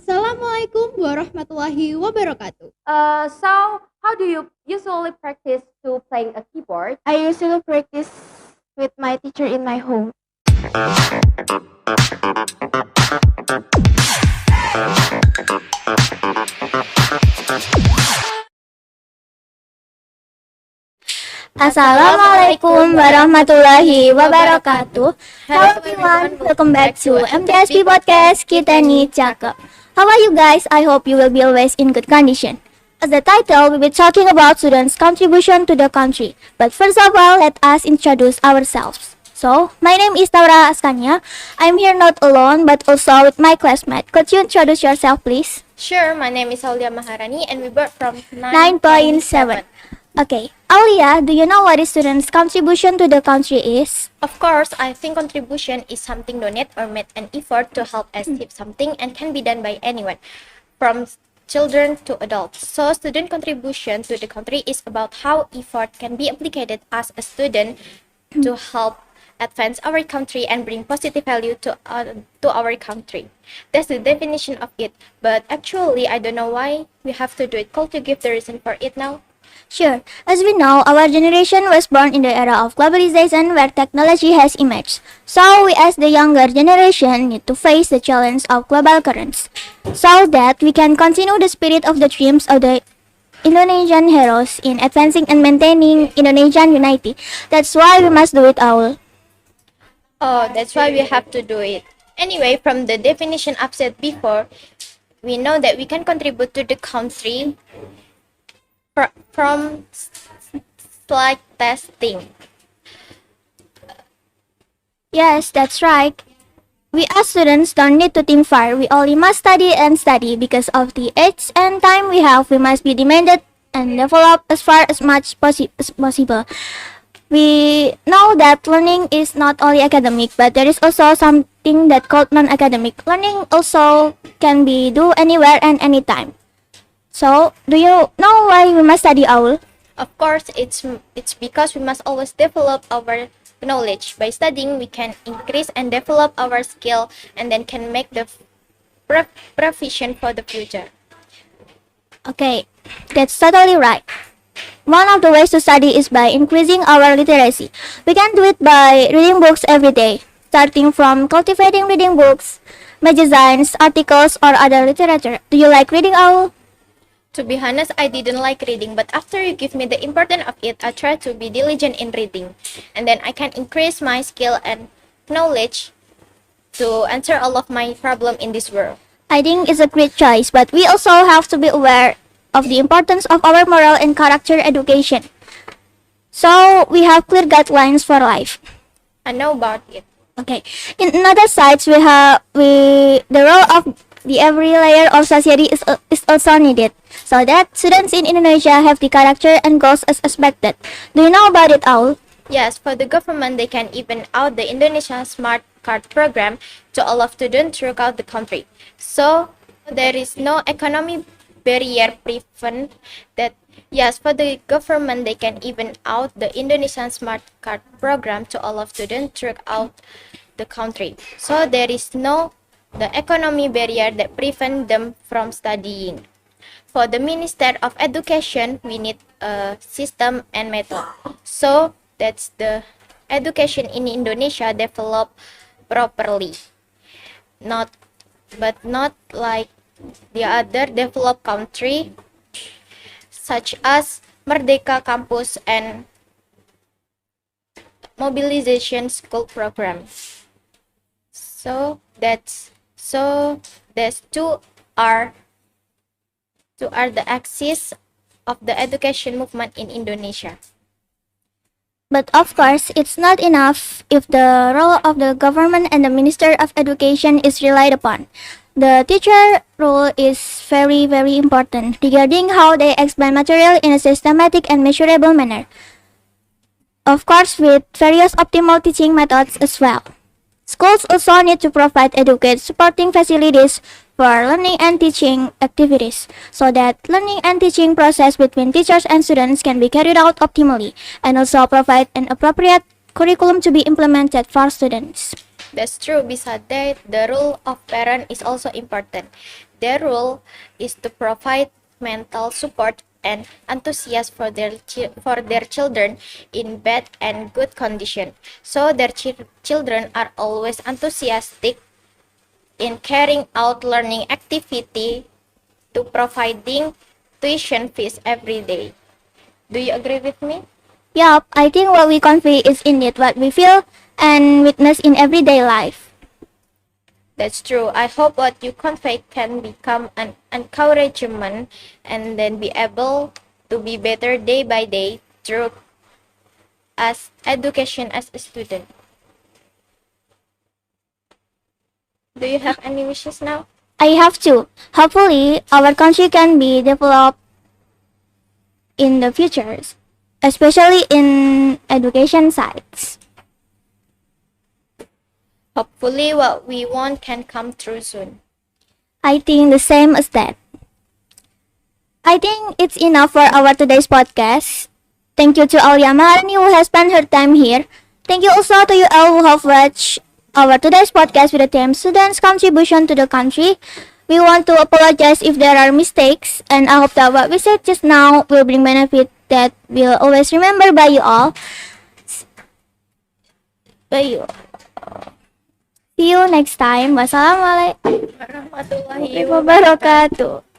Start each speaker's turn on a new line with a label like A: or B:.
A: Assalamualaikum warahmatullahi wabarakatuh.
B: So how do you usually practice to playing a keyboard?
C: I usually practice with my teacher in my home.
D: Assalamualaikum warahmatullahi wabarakatuh. Hello everyone, welcome back to MTsB podcast. Kita nih cakep. How are you guys? I hope you will be always in good condition. As the title, we'll be talking about students' contribution to the country. But first of all, let us introduce ourselves. So, my name is Naurw Azkania. I'm here not alone, but also with my classmate. Could you introduce yourself, please?
B: Sure, my name is Aulia Maharani and we work from
D: 9.7. Okay, Aulia, do you know what a student's contribution to the country is?
B: Of course, I think contribution is something donate or made an effort to help achieve something and can be done by anyone, from children to adults. So, student contribution to the country is about how effort can be applied as a student to help advance our country and bring positive value to our country. That's the definition of it. But actually, I don't know why we have to do it. Could you give the reason for it now?
D: Sure. As we know, our generation was born in the era of globalization where technology has emerged. So we as the younger generation need to face the challenge of global currents so that we can continue the spirit of the dreams of the Indonesian heroes in advancing and maintaining Indonesian unity. That's why we must do it all.
B: Oh, that's why we have to do it. Anyway, from the definition I've said before, we know that we can contribute to the country from like testing.
D: Yes, that's right. We as students don't need to think far. We only must study and study because of the age and time we have. We must be demanded and develop as far as much as possible. We know that learning is not only academic, but there is also something that called non-academic. Learning also can be do anywhere and anytime. So, do you know why we must study all?
B: Of course, it's because we must always develop our knowledge. By studying, we can increase and develop our skill and then can make the provision for the future.
D: Okay, that's totally right. One of the ways to study is by increasing our literacy. We can do it by reading books every day, starting from cultivating reading books, magazines, articles, or other literature. Do you like reading all?
B: To be honest, I didn't like reading, but after you give me the importance of it, I try to be diligent in reading. And then I can increase my skill and knowledge to answer all of my problems in this world.
D: I think it's a great choice, but we also have to be aware of the importance of our moral and character education. So we have clear guidelines for life.
B: I know about it.
D: Okay. In another sides, the role of the every layer of society is also needed, so that students in Indonesia have the character and goals as expected. Do you know about it all?
B: Yes, for the government, they can even out the Indonesia Smart Card program to all of students throughout the country. So there is no economic barrier prevent that. Yes, for the government, they can even out the Indonesian Smart Card program to all of students throughout the country. So there is no the economy barrier that prevent them from studying. For the Minister of Education, we need a system and method. So that's the education in Indonesia develop properly. Not like the other developed country such as Merdeka Campus and mobilization school program. So that's two are the axis of the education movement in Indonesia.
D: But of course, it's not enough if the role of the government and the Minister of Education is relied upon. The teacher role is very, very important regarding how they explain material in a systematic and measurable manner. Of course, with various optimal teaching methods as well. Schools also need to provide adequate supporting facilities for learning and teaching activities so that learning and teaching process between teachers and students can be carried out optimally, and also provide an appropriate curriculum to be implemented for students.
B: That's true. Besides that, the role of parent is also important. Their role is to provide mental support and enthusiasm for their children in bad and good condition. So their children are always enthusiastic in carrying out learning activity to providing tuition fees every day. Do you agree with me?
D: Yup, I think what we convey is indeed what we feel and witness in everyday life.
B: That's true. I hope what you convey can become an encouragement and then be able to be better day by day through as education as a student. Do you have any wishes now?
D: I have to. Hopefully, our country can be developed in the future, especially in education sides.
B: Hopefully what we want can come true soon.
D: I think the same as that. I think it's enough for our today's podcast. Thank you to Aulia Maharani who has spent her time here. Thank you also to you all who have watched our today's podcast with the theme Students' Contribution to the Country. We want to apologize if there are mistakes, and I hope that what we said just now will bring benefit that we'll always remember by you all. See you next time. Wassalamualaikum
B: Warahmatullahi
D: wabarakatuh.